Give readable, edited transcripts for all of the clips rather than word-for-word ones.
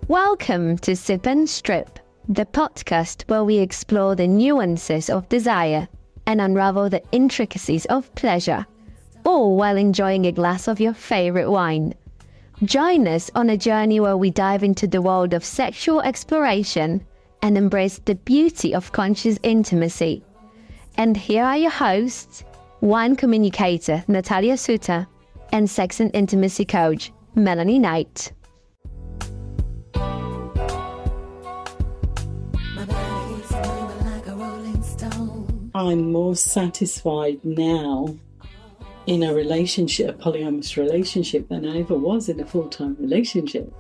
Welcome to Sip and Strip, the podcast where we explore the nuances of desire and unravel the intricacies of pleasure, all while enjoying a glass of your favorite wine. Join us on a journey where we dive into the world of sexual exploration and embrace the beauty of conscious intimacy. And here are your hosts, wine communicator Natalia Suta and sex and intimacy coach Melanie Knight. I'm more satisfied now in a relationship, a polyamorous relationship, than I ever was in a full-time relationship.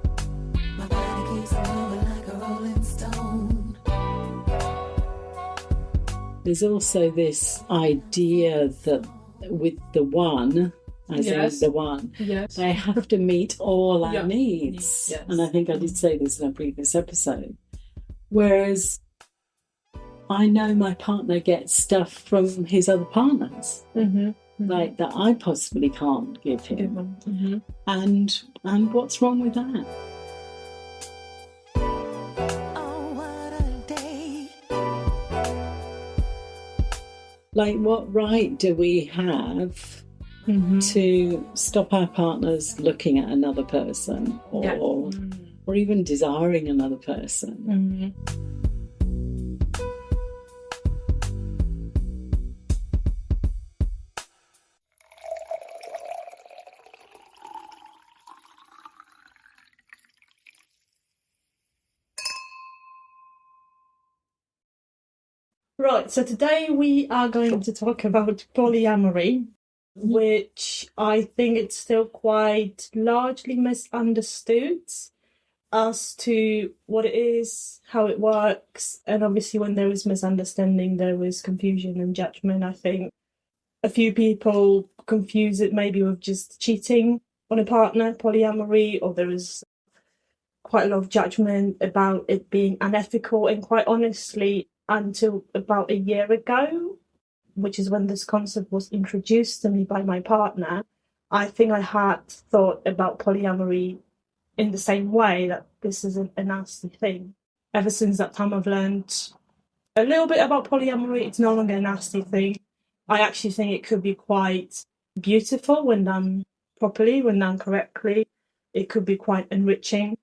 There's also this idea that with the one, as in the one, they have to meet all our needs. Yes. And I think I did say this in a previous episode. Whereas I know my partner gets stuff from his other partners, like that I possibly can't give him. And what's wrong with that? Like, what right do we have to stop our partners looking at another person or even desiring another person? Right, so today we are going to talk about polyamory, which I think it's still quite largely misunderstood as to what it is, how it works, and obviously when there is misunderstanding, there is confusion and judgment. I think a few people confuse it maybe with just cheating on a partner, polyamory, or there is quite a lot of judgment about it being unethical, and quite honestly, until about a year ago, which is when this concept was introduced to me by my partner, I think I had thought about polyamory in the same way, that this is a nasty thing. Ever since that time, I've learned a little bit about polyamory. It's no longer a nasty thing. I actually think it could be quite beautiful when done properly, when done correctly. It could be quite enriching.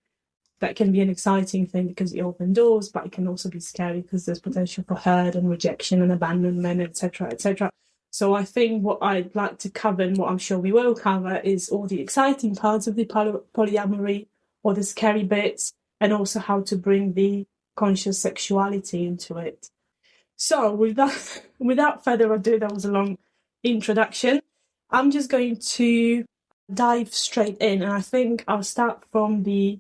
That can be an exciting thing because it opens doors, but it can also be scary because there's potential for hurt and rejection and abandonment, etc., etc. So I think what I'd like to cover, and what I'm sure we will cover, is all the exciting parts of the polyamory, or the scary bits, and also how to bring the conscious sexuality into it. So without further ado, that was a long introduction. I'm just going to dive straight in, and I think I'll start from the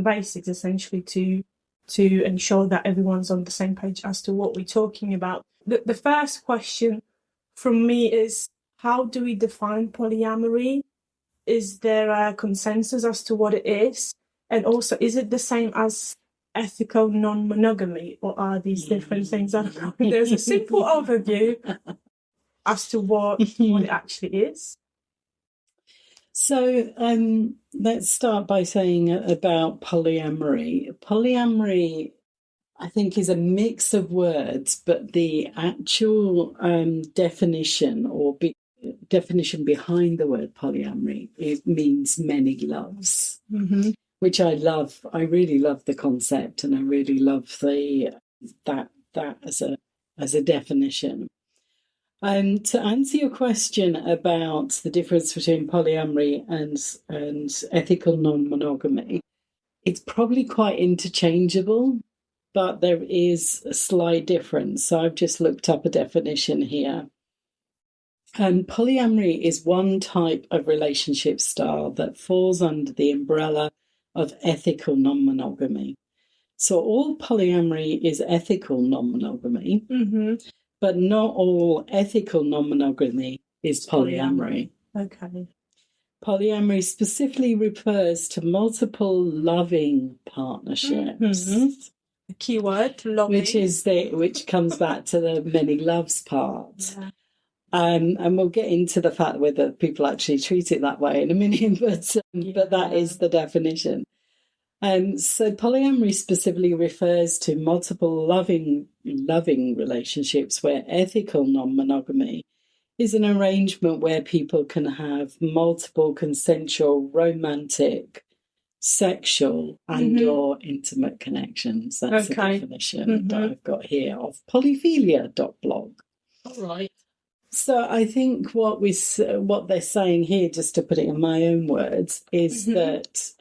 basics, essentially, to ensure that everyone's on the same page as to what we're talking about. The first question from me is, how do we define polyamory? Is there a consensus as to what it is? And also, is it the same as ethical non-monogamy, or are these different things? I don't know. There's a simple overview as to what it actually is. So let's start by saying about polyamory. Polyamory, I think, is a mix of words, but the actual definition definition behind the word polyamory, it means many loves, which I love. I really love the concept, and I really love that as a definition. To answer your question about the difference between polyamory and ethical non-monogamy, it's probably quite interchangeable, but there is a slight difference. So I've just looked up a definition here. Polyamory is one type of relationship style that falls under the umbrella of ethical non-monogamy. So all polyamory is ethical non-monogamy. But not all ethical non-monogamy is polyamory. Okay. Polyamory specifically refers to multiple loving partnerships. The key word, loving. Which comes back to the many loves part. Yeah. And we'll get into the fact whether people actually treat it that way in a minute, but that is the definition. So polyamory specifically refers to multiple loving relationships where ethical non-monogamy is an arrangement where people can have multiple consensual, romantic, sexual and or intimate connections. That's the definition that I've got here of polyphilia.blog. All right. So I think what they're saying here, just to put it in my own words, is that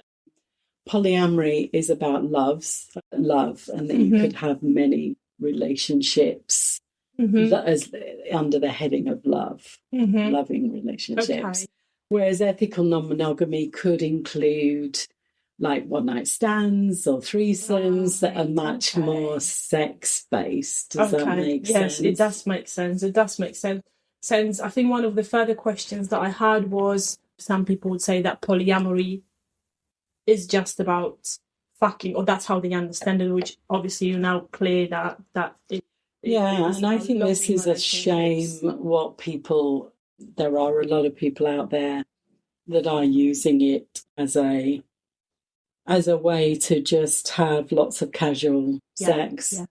polyamory is about love, and that you could have many relationships that is under the heading of love, loving relationships. Okay. Whereas ethical non-monogamy could include like one-night stands or threesomes that are much more sex-based. Does that make sense? Yes, it does make sense. It does make sense. I think one of the further questions that I had was, some people would say that polyamory is just about fucking, or that's how they understand it, which obviously you're now clear that it and I think this is a shame there are a lot of people out there that are using it as a way to just have lots of casual sex. Yeah.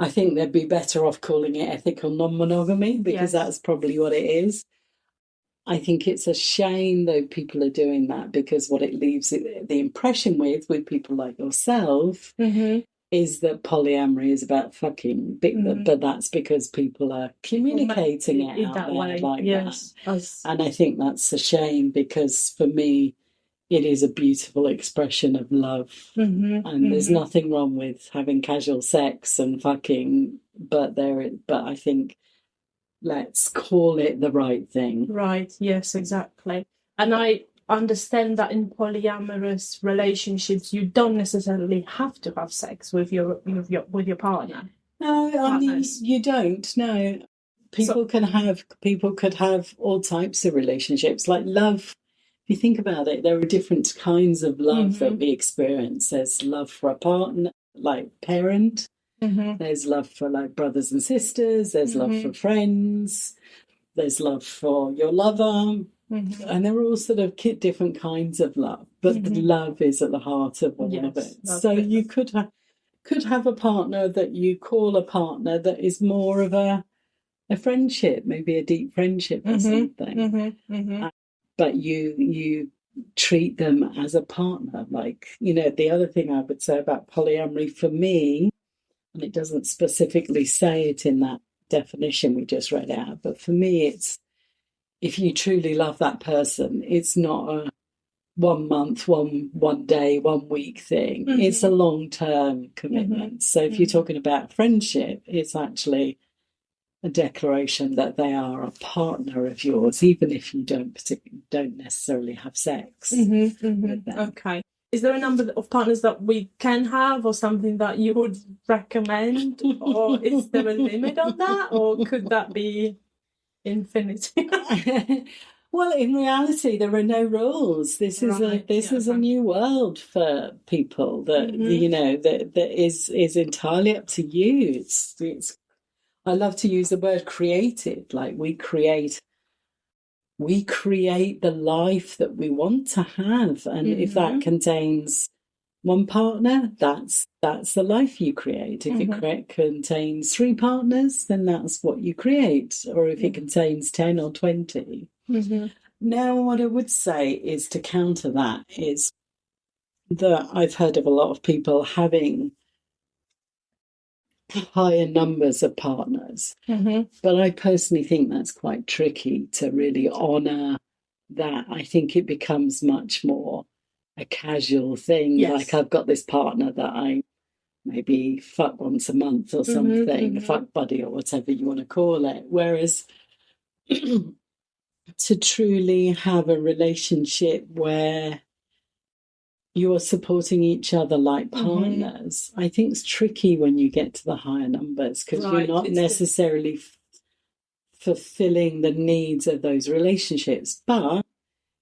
I think they'd be better off calling it ethical non-monogamy, because that's probably what it is. I think it's a shame, though, people are doing that, because what it leaves the impression with people like yourself is that polyamory is about fucking, but that's because people are communicating it out there way. Like that. And I think that's a shame, because for me, it is a beautiful expression of love. And there's nothing wrong with having casual sex and fucking, but I think let's call it the right thing. Right, yes, exactly. And I understand that in polyamorous relationships, you don't necessarily have to have sex with your partner. No, I mean, you don't. No, people could have all types of relationships, like love. If you think about it, there are different kinds of love that we experience. There's love for a partner, like parent. There's love for like brothers and sisters. There's love for friends. There's love for your lover. And they're all sort of different kinds of love. But the love is at the heart of all of it. So you could have a partner that you call a partner that is more of a friendship, maybe a deep friendship or something. But you treat them as a partner. Like, the other thing I would say about polyamory for me, and it doesn't specifically say it in that definition we just read out, but for me, it's, if you truly love that person, it's not a 1 month, one day, 1 week thing. It's a long-term commitment. So if you're talking about friendship, it's actually a declaration that they are a partner of yours, even if you don't necessarily have sex with them. Okay. Is there a number of partners that we can have, or something that you would recommend? Or is there a limit on that? Or could that be infinity? Well, in reality, there are no rules. This is a new world for people that, that is entirely up to you. It's I love to use the word created, like we create the life that we want to have. And if that contains one partner, that's the life you create. If it contains 3 partners, then that's what you create. Or if it contains 10 or 20. Now, what I would say is, to counter that, is that I've heard of a lot of people having higher numbers of partners. But I personally think that's quite tricky to really honour that. I think it becomes much more a casual thing. Like, I've got this partner that I maybe fuck once a month or something, fuck buddy or whatever you want to call it. Whereas to truly have a relationship where you're supporting each other like partners, I think it's tricky when you get to the higher numbers, because you're not necessarily fulfilling the needs of those relationships. But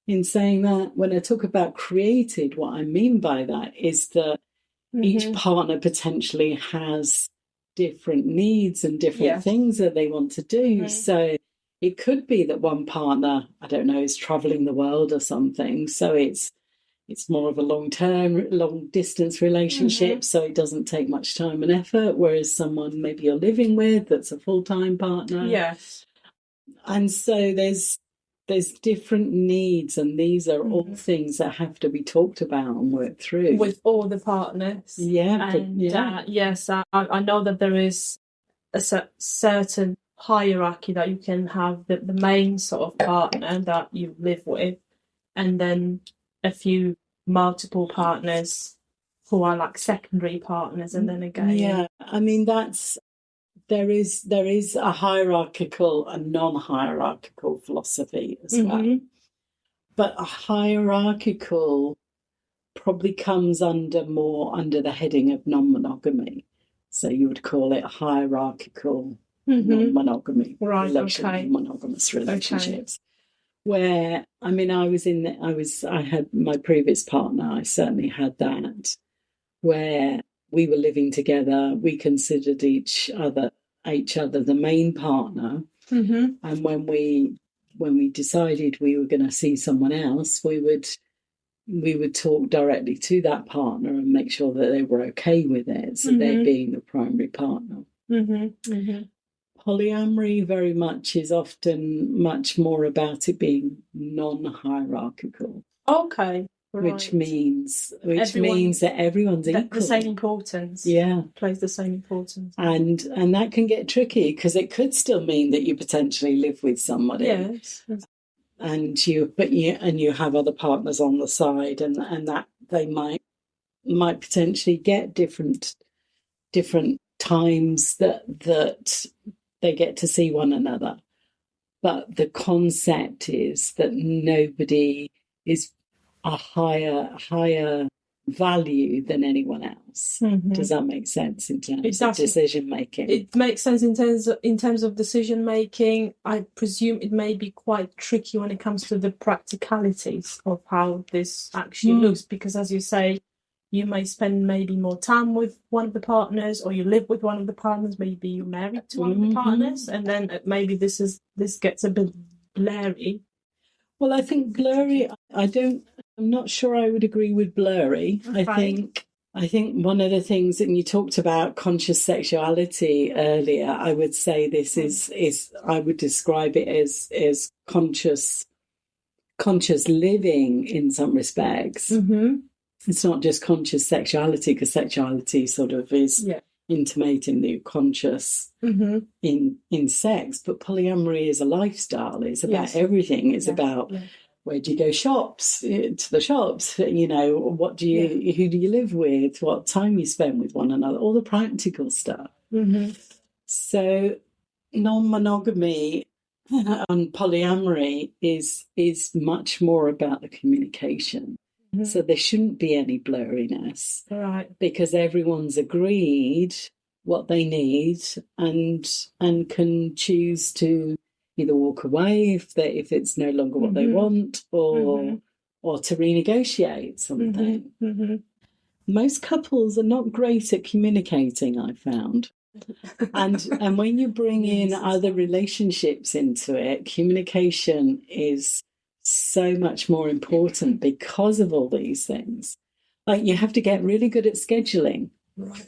in saying that, when I talk about created, what I mean by that is that each partner potentially has different needs and different things that they want to do. So it could be that one partner, I don't know, is traveling the world or something. So it's it's more of a long distance relationship, so it doesn't take much time and effort, whereas someone maybe you're living with that's a full-time partner. Yes. And so there's different needs, and these are all things that have to be talked about and worked through. With all the partners. Yeah. And yes, I know that there is a certain hierarchy that you can have, the main sort of partner that you live with, and then a few multiple partners who are like secondary partners, and then again. Yeah, I mean there is a hierarchical and non-hierarchical philosophy as well. But a hierarchical probably comes under the heading of non-monogamy. So you would call it hierarchical non-monogamy monogamous relationships. Where, I mean, I had my previous partner, I certainly had that, where we were living together, we considered each other the main partner. And when we decided we were going to see someone else, we would talk directly to that partner and make sure that they were okay with it, so they're being the primary partner. Polyamory very much is often much more about it being non-hierarchical. Okay. Right. Which means that everyone's equal. The same importance. Yeah. Plays the same importance. And that can get tricky, because it could still mean that you potentially live with somebody. Yes. And you have other partners on the side, and that they might potentially get different times that they get to see one another. But the concept is that nobody is a higher value than anyone else. Does that make sense in terms of decision making? It makes sense in terms of decision making. I presume it may be quite tricky when it comes to the practicalities of how this actually looks, because as you say, you may spend maybe more time with one of the partners, or you live with one of the partners, maybe you're married to one of the partners, and then maybe this gets a bit blurry. Well, I think blurry, I'm not sure I would agree with blurry. Okay. I think one of the things, and you talked about conscious sexuality earlier, I would say this is I would describe it as conscious living in some respects. It's not just conscious sexuality, because sexuality sort of is intimating that you're conscious in sex, but polyamory is a lifestyle. It's about everything. It's about where do you go to the shops, what do you who do you live with, what time you spend with one another, all the practical stuff. So non-monogamy and polyamory is much more about the communication. So there shouldn't be any blurriness, right? Because everyone's agreed what they need and can choose to either walk away if it's no longer what they want, or to renegotiate something. Most couples are not great at communicating, I found. And when you bring in other relationships into it, communication is so much more important because of all these things. Like, you have to get really good at scheduling. Right.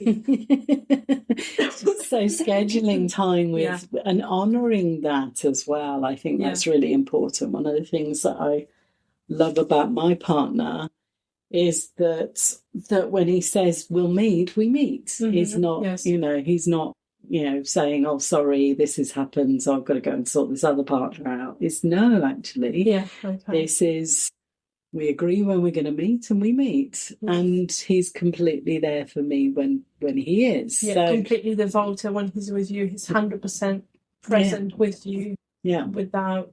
So scheduling time with and honouring that as well, I think that's really important. One of the things that I love about my partner is that when he says we'll meet, we meet. He's not, he's not, saying, oh, sorry, this has happened, so I've got to go and sort this other partner out. It's no, actually. Yeah, okay. This is, we agree when we're going to meet, and we meet. And he's completely there for me when he is. Yeah, so, completely devoted when he's with you. He's 100% present with you. Yeah. Without,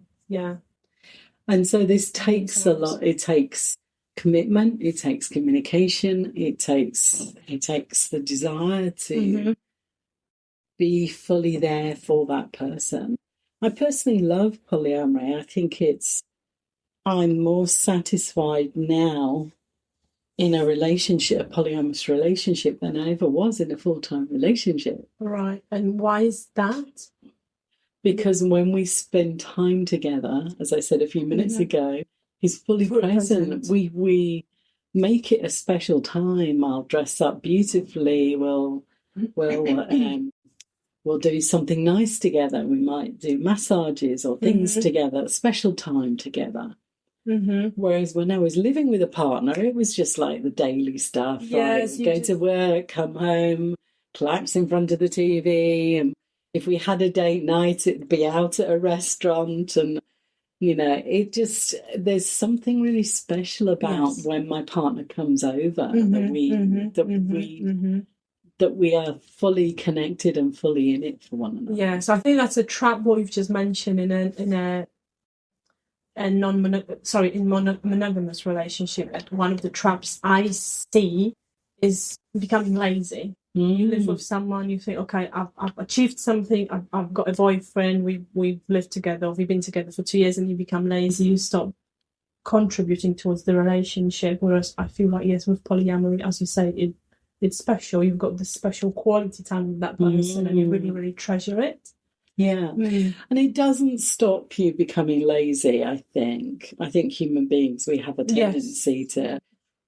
And so this takes a lot. It takes commitment. It takes communication. It takes the desire to be fully there for that person. I personally love polyamory. I think I'm more satisfied now in a polyamorous relationship, than I ever was in a full-time relationship. Right. And why is that? Because when we spend time together, as I said a few minutes ago, he's fully present. We make it a special time. I'll dress up beautifully. We'll do something nice together. We might do massages or things together, a special time together. Whereas when I was living with a partner, it was just like the daily stuff. Yes, right? Go to work, come home, collapse in front of the TV. And if we had a date night, it'd be out at a restaurant. And, there's something really special about when my partner comes over that we are fully connected and fully in it for one another. Yeah, so I think that's a trap what you've just mentioned in monogamous relationship. One of the traps I see is becoming lazy. You live with someone, you think, okay, I've achieved something, I've got a boyfriend, we've lived together, we've been together for 2 years, and you become lazy, you stop contributing towards the relationship. Whereas I feel like, yes, with polyamory, as you say, it's special. You've got this special quality time with that person and you really, really treasure it. Yeah. And it doesn't stop you becoming lazy, I think. I think human beings, we have a tendency to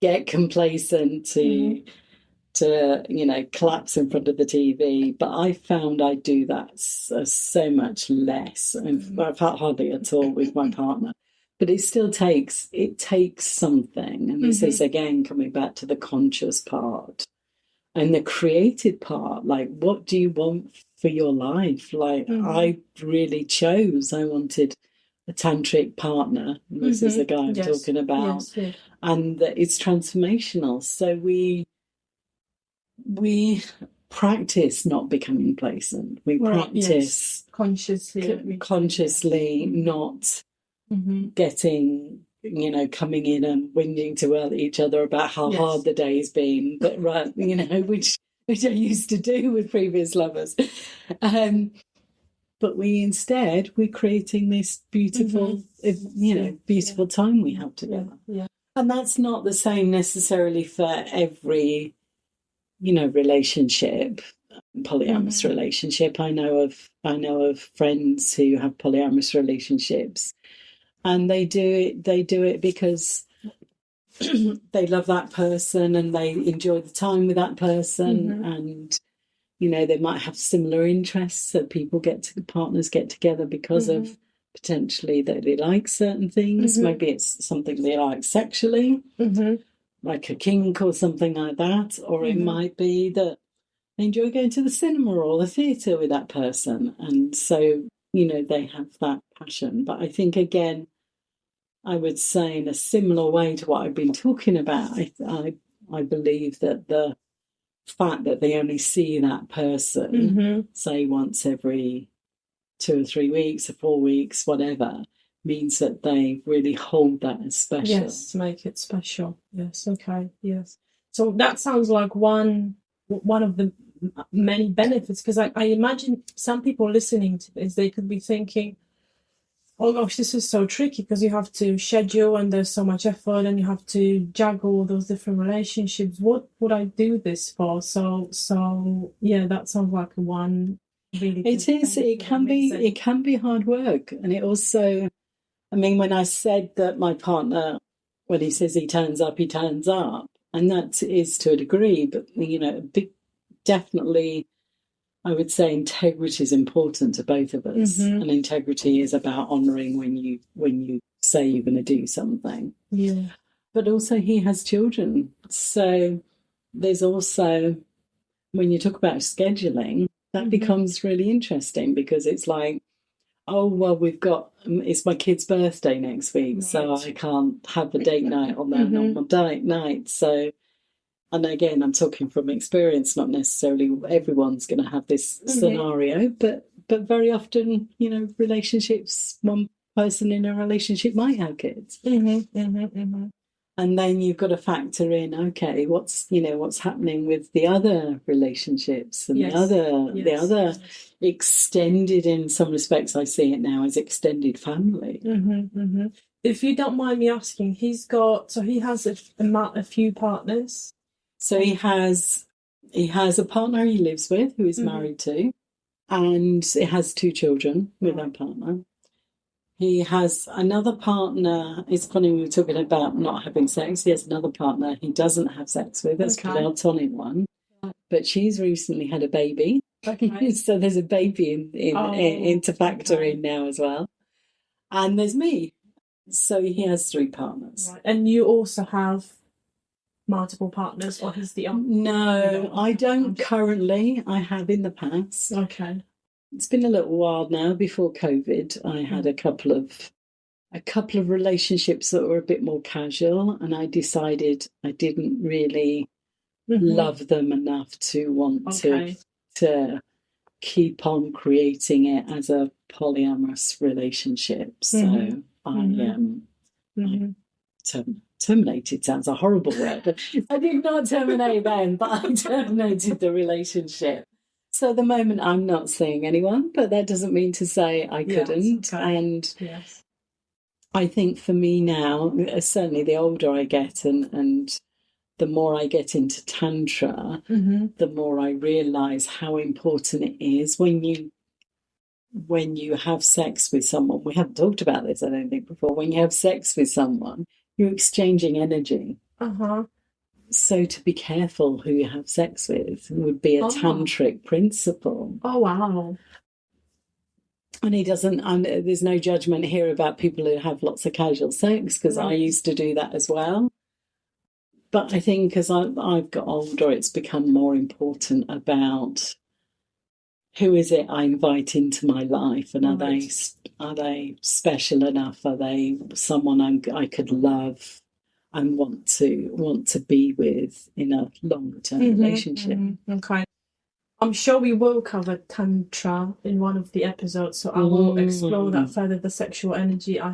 get complacent, to collapse in front of the TV. But I found I do that so much less. I've had hardly at all with my partner. But it still takes something. And this is, again, coming back to the conscious part. And the created part, like, what do you want for your life? Like, I really chose, I wanted a tantric partner. This is the guy I'm talking about. Yes. And that it's transformational. So we practice not becoming complacent. We practice consciously not getting... coming in and whinging to each other about how hard the day's been, but which I used to do with previous lovers. But we're creating this beautiful, beautiful time we have together. Yeah. And that's not the same necessarily for every, relationship, polyamorous relationship. I know of friends who have polyamorous relationships. And they do it because they love that person and they enjoy the time with that person. And, they might have similar interests. So partners get together because of potentially that they like certain things. Maybe it's something they like sexually, like a kink or something like that. Or it might be that they enjoy going to the cinema or the theatre with that person. And so, they have that passion. But I think, again, I would say in a similar way to what I've been talking about, I believe that the fact that they only see that person, say once every 2 or 3 weeks or 4 weeks, whatever, means that they really hold that as special. Yes, make it special. Yes, okay, yes. So that sounds like one of the many benefits, because I imagine some people listening to this, they could be thinking, oh gosh, this is so tricky because you have to schedule and there's so much effort and you have to juggle all those different relationships. What would I do this for? So yeah, that sounds like one really. It is. It can be hard work, and it also. I mean, when I said that my partner, when he says he turns up, and that is to a degree, but definitely. I would say integrity is important to both of us, and integrity is about honouring when you say you're going to do something. Yeah. But also he has children, so there's also, when you talk about scheduling, that becomes really interesting, because it's like, oh well, it's my kid's birthday next week, so I can't have a date night on their normal date night. So. And again, I'm talking from experience, not necessarily everyone's going to have this scenario, but very often, relationships, one person in a relationship might have kids. And then you've got to factor in, okay, what's happening with the other relationships and the other extended, in some respects, I see it now as extended family. If you don't mind me asking, he has a few partners. So he has a partner he lives with, who he's married to, and he has 2 children with that partner. He has another partner. It's funny, we were talking about not having sex. He has another partner he doesn't have sex with, as platonic one. But she's recently had a baby. Okay. So there's a baby in to factor in now as well. And there's me. So he has 3 partners. Right. And you also have multiple partners, or he's the only? No, I don't currently. I have in the past. Okay. It's been a little while now. Before COVID, I had a couple of relationships that were a bit more casual, and I decided I didn't really love them enough to want to keep on creating it as a polyamorous relationship. So I terminated sounds a horrible word. I did not terminate them, but I terminated the relationship. So at the moment, I'm not seeing anyone, but that doesn't mean to say I couldn't. And I think for me now, certainly the older I get and the more I get into Tantra, the more I realise how important it is when you have sex with someone. We haven't talked about this, I don't think, before. When you have sex with someone, you're exchanging energy. So to be careful who you have sex with would be a tantric principle. Oh, wow. And he doesn't, and there's no judgment here about people who have lots of casual sex, because I used to do that as well. But I think as I've got older, it's become more important about who is it I invite into my life, and are they special enough? Are they someone I could love and want to be with in a long-term relationship? Okay. I'm sure we will cover Tantra in one of the episodes, so I will explore that further, the sexual energy. I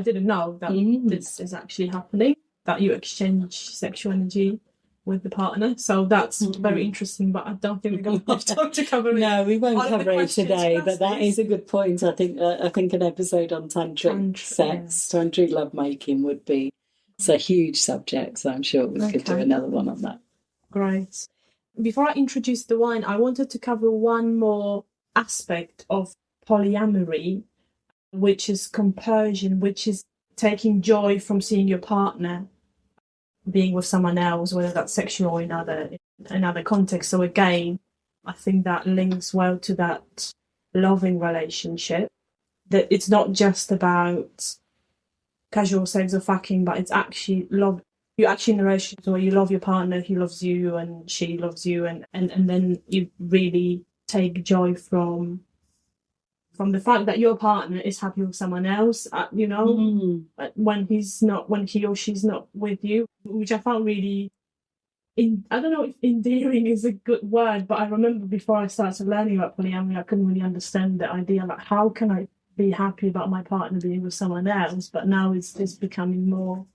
didn't know that this is actually happening, that you exchange sexual energy with the partner. So that's very interesting, but I don't think we're going to have time to cover it. No, we won't cover it today, but that is a good point. I think an episode on tantric sex, tantric lovemaking would be... It's a huge subject, so I'm sure we could do another one on that. Great. Before I introduce the wine, I wanted to cover one more aspect of polyamory, which is compersion, which is taking joy from seeing your partner being with someone else, whether that's sexual or in other contexts. So again, I think that links well to that loving relationship, that it's not just about casual sex or fucking, but it's actually love. You're actually in a relationship where you love your partner, he loves you and she loves you, and then you really take joy from the fact that your partner is happy with someone else, when he or she's not with you, which I found really, I don't know if endearing is a good word, but I remember before I started learning about polyamory, I couldn't really understand the idea, like, how can I be happy about my partner being with someone else? But now it's becoming more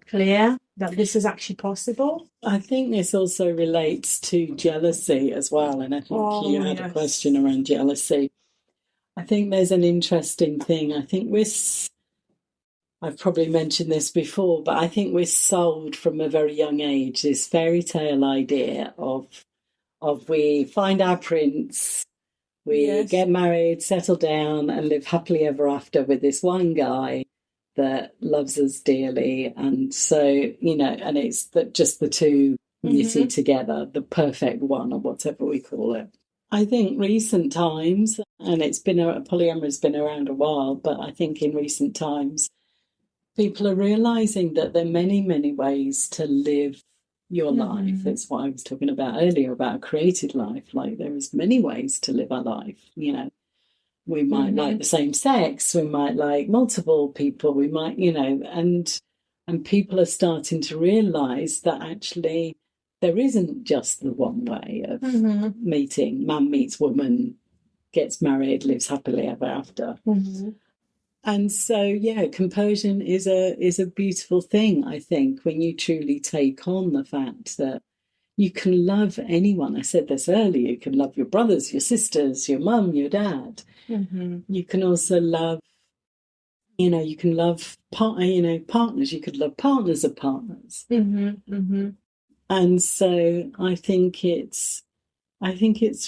clear that this is actually possible. I think this also relates to jealousy as well, and I think you had a question around jealousy. I think there's an interesting thing. I think I've probably mentioned this before, but I think we're sold from a very young age this fairy tale idea of we find our prince, we get married, settle down, and live happily ever after with this one guy that loves us dearly. And so, and it's just the two you see together, the perfect one, or whatever we call it. I think recent times, and polyamory has been around a while, but I think in recent times, people are realising that there are many, many ways to live your life. It's what I was talking about earlier about a created life. Like, there is many ways to live our life, We might like the same sex, we might like multiple people, we might, and people are starting to realise that actually there isn't just the one way of meeting. Man meets woman, gets married, lives happily ever after. And so, compersion is a beautiful thing, I think, when you truly take on the fact that you can love anyone. I said this earlier, you can love your brothers, your sisters, your mum, your dad. You can also love, you can love partners. You could love partners of partners. And so I think it's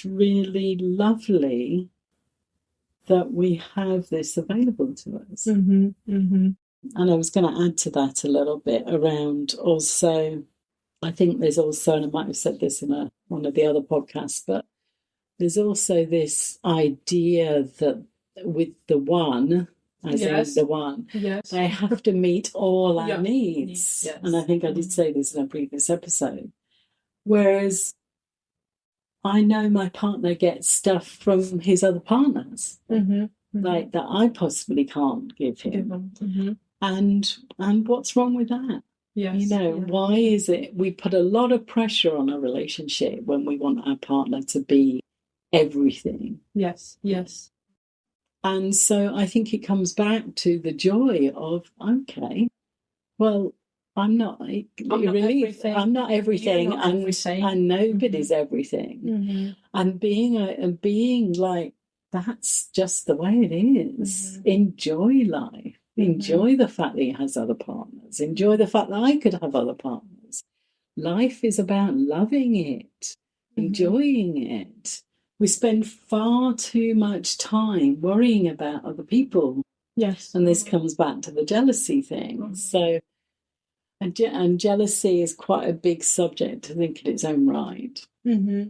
really lovely that we have this available to us. Mm-hmm. Mm-hmm. And I was going to add to that a little bit around also, I think there's also, and I might have said this in one of the other podcasts, but there's also this idea that with the one, as in the one, they have to meet all our needs. Yes. And I think I did say this in a previous episode. Whereas I know my partner gets stuff from his other partners, like that I possibly can't give him. Mm-hmm. And what's wrong with that? Yes. Why is it we put a lot of pressure on a relationship when we want our partner to be everything? Yes. And so I think it comes back to the joy of, okay, well, I'm not everything. I'm not everything, and nobody's everything. Mm-hmm. And being like, that's just the way it is. Mm-hmm. Enjoy life. Enjoy the fact that he has other partners. Enjoy the fact that I could have other partners. Life is about loving it, enjoying it. We spend far too much time worrying about other people. Yes. And this comes back to the jealousy thing. So, and jealousy is quite a big subject, I think, in its own right. Mm-hmm.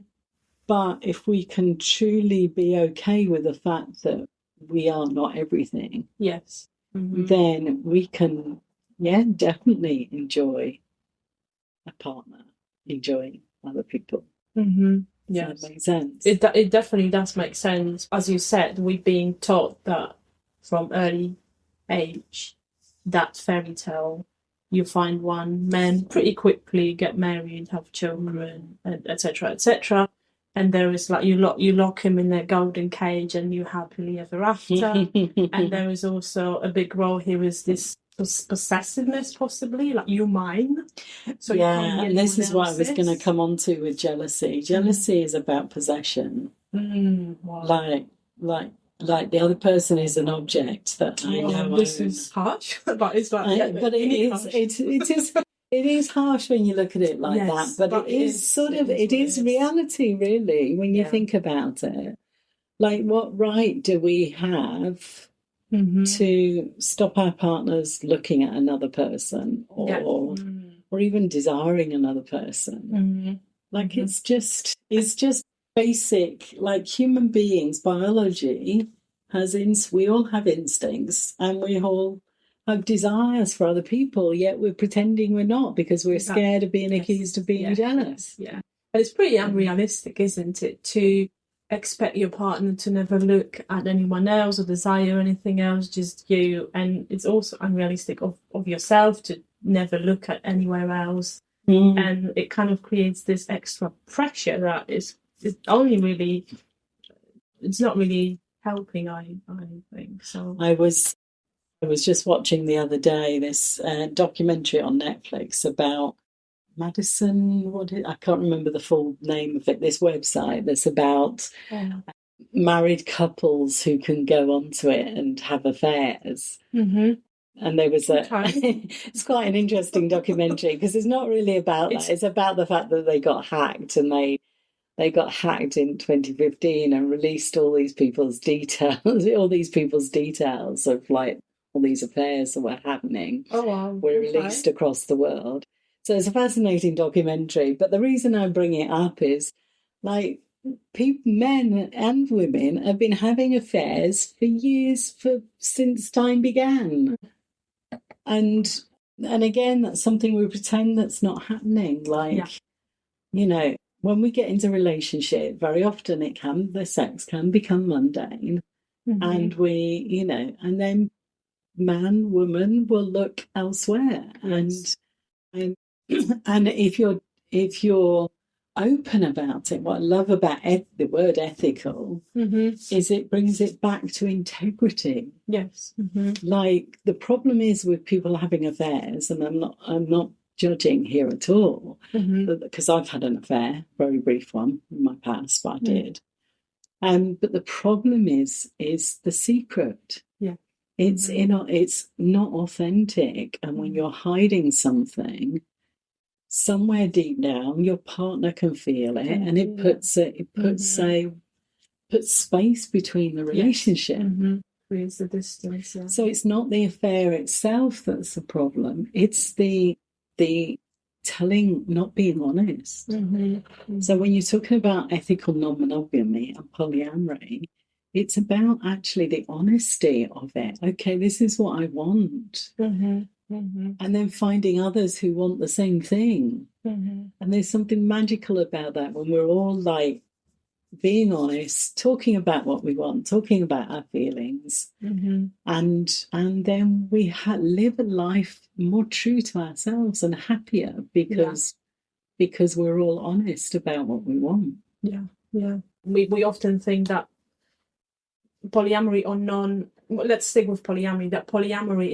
But if we can truly be okay with the fact that we are not everything, then we can, definitely enjoy a partner, enjoying other people. Mm-hmm. Does that make sense? It definitely does make sense. As you said, we've been taught that from early age, that fairy tale, you find one, men pretty quickly get married, have children, etc., etc. And there is like you lock him in their golden cage and you happily ever after. And there is also a big role here is this possessiveness, possibly, like you're mine. So and this is what I was going to come on to with jealousy. Jealousy is about possession. Wow. Like the other person is an object that I know. This is harsh, but it's like, but it is harsh when you look at it like that. But it is reality, really, when you think about it. Like, what right do we have to stop our partners looking at another person or even desiring another person? Like, it's just basic, like human beings, biology we all have instincts and we all have desires for other people, yet we're pretending we're not because we're scared of being accused of being jealous. Yeah. And it's pretty unrealistic, isn't it, to expect your partner to never look at anyone else or desire anything else, just you. And it's also unrealistic of yourself to never look at anywhere else. And it kind of creates this extra pressure that it's not really helping, I think. So I was just watching the other day this documentary on Netflix about Madison, I can't remember the full name of it, this website that's about married couples who can go onto it and have affairs. And there was it's quite an interesting documentary because it's not really about that. It's about the fact that they got hacked and they got hacked in 2015 and released all these people's details of like all these affairs that were happening. Oh, wow. Were released across the world. So it's a fascinating documentary. But the reason I bring it up is like men and women have been having affairs for years, since time began. And again, that's something we pretend that's not happening. Like, when we get into a relationship, very often the sex can become mundane. And and then man, woman will look elsewhere. And if you're open about it, what I love about the word ethical is it brings it back to integrity. Yes. Like the problem is with people having affairs, and I'm not judging here at all, because I've had an affair, very brief one in my past, but I did. But the problem is the secret. Yeah. It's not authentic, and when you're hiding something, somewhere deep down, your partner can feel it, and it puts put space between the relationship. Creates the distance. Yeah. So it's not the affair itself that's the problem. It's the telling, not being honest. So when you're talking about ethical non-monogamy and polyamory, it's about actually the honesty of it. Okay, this is what I want. And then finding others who want the same thing. And there's something magical about that when we're all like being honest, talking about what we want, talking about our feelings, and then we live a life more true to ourselves and happier because we're all honest about what we want. We often think that polyamory or let's stick with polyamory, that polyamory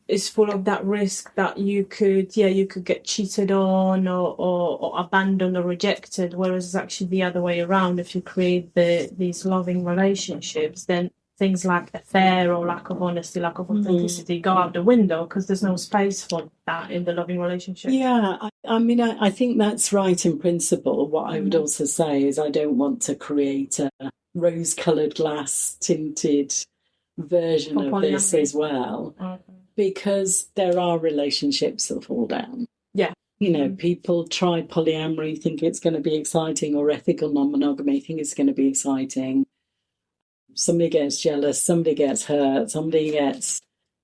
is full of that risk that you could get cheated on or abandoned or rejected, whereas it's actually the other way around. If you create these loving relationships, then things like affair or lack of honesty, lack of authenticity go out the window because there's no space for that in the loving relationship. Yeah, I mean, I think that's right in principle. What I would also say is I don't want to create a rose-coloured glass tinted version of this as well. Because there are relationships that fall down. Yeah. You know, people try polyamory, think it's going to be exciting, or ethical non-monogamy, think it's going to be exciting. Somebody gets jealous, somebody gets hurt, somebody gets,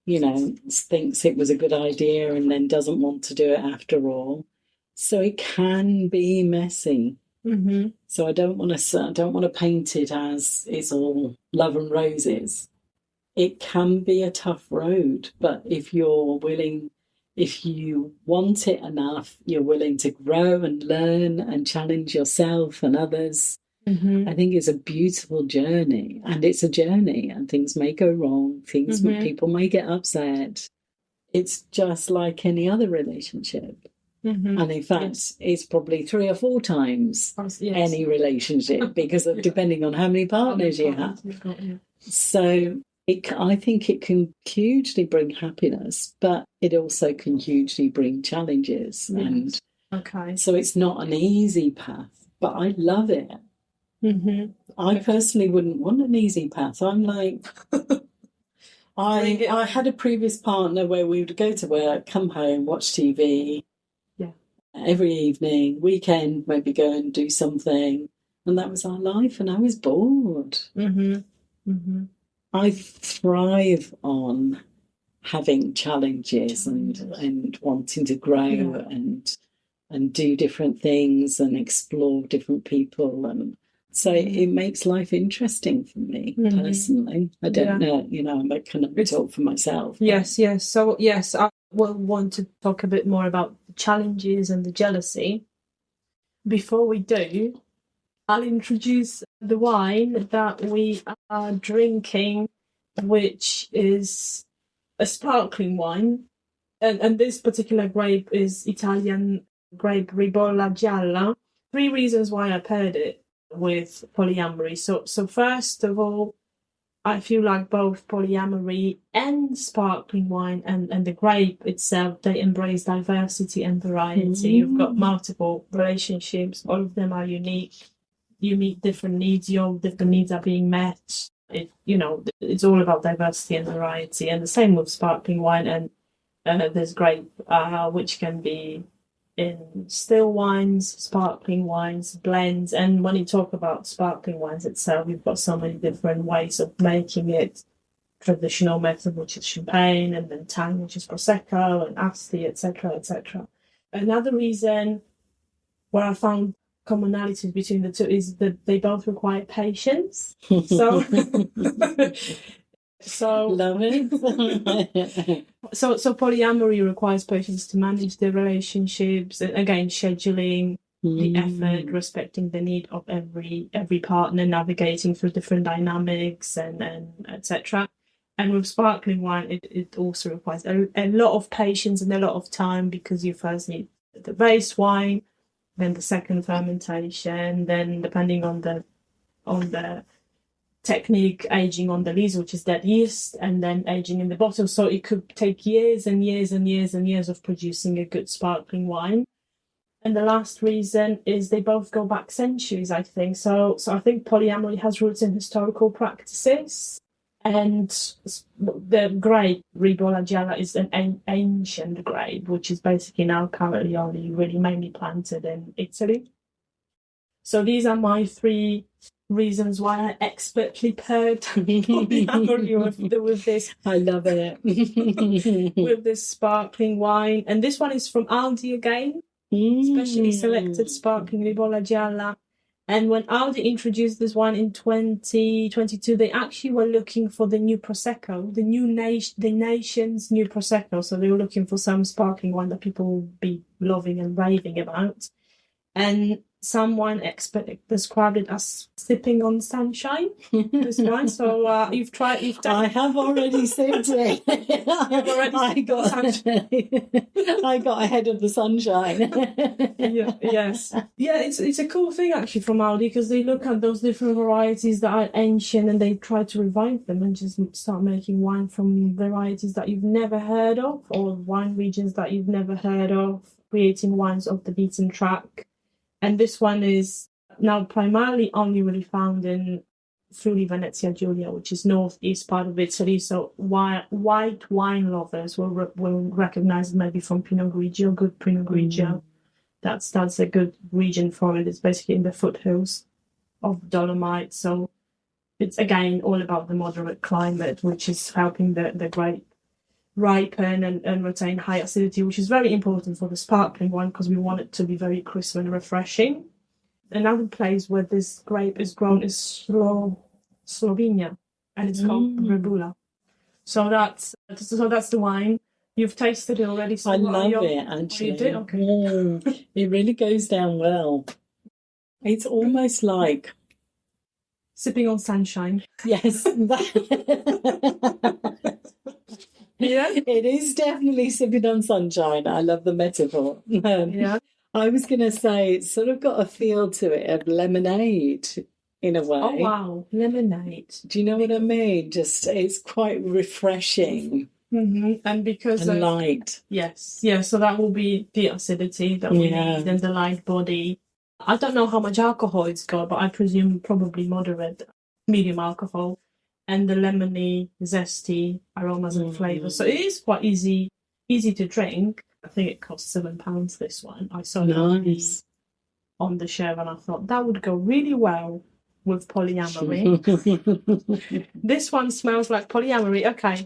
thinks it was a good idea and then doesn't want to do it after all. So it can be messy. So I don't want to paint it as it's all love and roses. It can be a tough road, but if you want it enough, you're willing to grow and learn and challenge yourself and others. I think it's a beautiful journey, and it's a journey, and things may go wrong. People may get upset. It's just like any other relationship. And in fact, it's probably 3 or 4 times any relationship because of depending on how many partners you have. So I think it can hugely bring happiness, but it also can hugely bring challenges. And so it's not an easy path, but I love it. I personally wouldn't want an easy path. I'm like, I had a previous partner where we would go to work, come home, watch TV every evening, weekend, maybe go and do something. And that was our life, and I was bored. I thrive on having challenges and wanting to grow and do different things and explore different people, and so it makes life interesting for me personally. I don't know, I can talk for myself. Yes. So yes, I will want to talk a bit more about the challenges and the jealousy. Before we do, I'll introduce the wine that we are drinking, which is a sparkling wine. And this particular grape is Italian grape Ribolla Gialla. 3 reasons why I paired it with polyamory. So first of all, I feel like both polyamory and sparkling wine and the grape itself, they embrace diversity and variety. You've got multiple relationships. All of them are unique. You meet different needs. Your different needs are being met. It's all about diversity and variety. And the same with sparkling wine. And there's grape, which can be in still wines, sparkling wines, blends. And when you talk about sparkling wines itself, you've got so many different ways of making it. Traditional method, which is champagne, and then tang, which is prosecco, and asti, etc., etc. Another reason where I found commonalities between the two is that they both require patience. So love it. So polyamory requires patience to manage the relationships, and again scheduling the effort, respecting the need of every partner, navigating through different dynamics and etc. And with sparkling wine, it also requires a lot of patience and a lot of time, because you first need the base wine, then the second fermentation, then depending on the technique, aging on the lees, which is dead yeast, and then aging in the bottle. So it could take years and years and years and years of producing a good sparkling wine. And the last reason is they both go back centuries, I think. So I think polyamory has roots in historical practices. And the grape, Ribola Gialla, is an ancient grape, which is basically now currently only really mainly planted in Italy. So these are my 3 reasons why I expertly paired polyamory with this. I love it. With this sparkling wine. And this one is from Aldi again, specially selected sparkling Ribola Gialla. And when Aldi introduced this wine in 2022, they actually were looking for the new Prosecco, the nation's new Prosecco. So they were looking for some sparkling wine that people will be loving and raving about. And some wine expert described it as sipping on sunshine, this wine. So I have already sipped it. I got ahead of the sunshine. Yes. Yeah, it's a cool thing actually from Aldi, because they look at those different varieties that are ancient and they try to revive them and just start making wine from varieties that you've never heard of, or wine regions that you've never heard of, creating wines off the beaten track. And this one is now primarily only really found in Friuli Venezia Giulia, which is northeast part of Italy. So white wine lovers will recognize it maybe from Pinot Grigio, good Pinot Grigio. That's a good region for it. It's basically in the foothills of Dolomite. So it's again all about the moderate climate, which is helping the grape ripen and retain high acidity, which is very important for the sparkling one because we want it to be very crisp and refreshing. Another place where this grape is grown is Slovenia, and it's called Rebula. So that's the wine. You've tasted it already. So I love it, actually. You did? Okay. It really goes down well. It's almost like sipping on sunshine. Yes. Yeah, it is definitely sipping on sunshine. I love the metaphor. Yeah. I was going to say it's sort of got a feel to it of lemonade in a way. Oh, wow. Lemonade. Do you know what I mean? Just it's quite refreshing. And because and light. Yes. Yeah, so that will be the acidity that we need and the light body. I don't know how much alcohol it's got, but I presume probably moderate, medium alcohol. And the lemony, zesty aromas and flavours. So it is quite easy to drink. I think it costs £7, this one. I saw it on the shelf and I thought that would go really well with polyamory. This one smells like polyamory. Okay.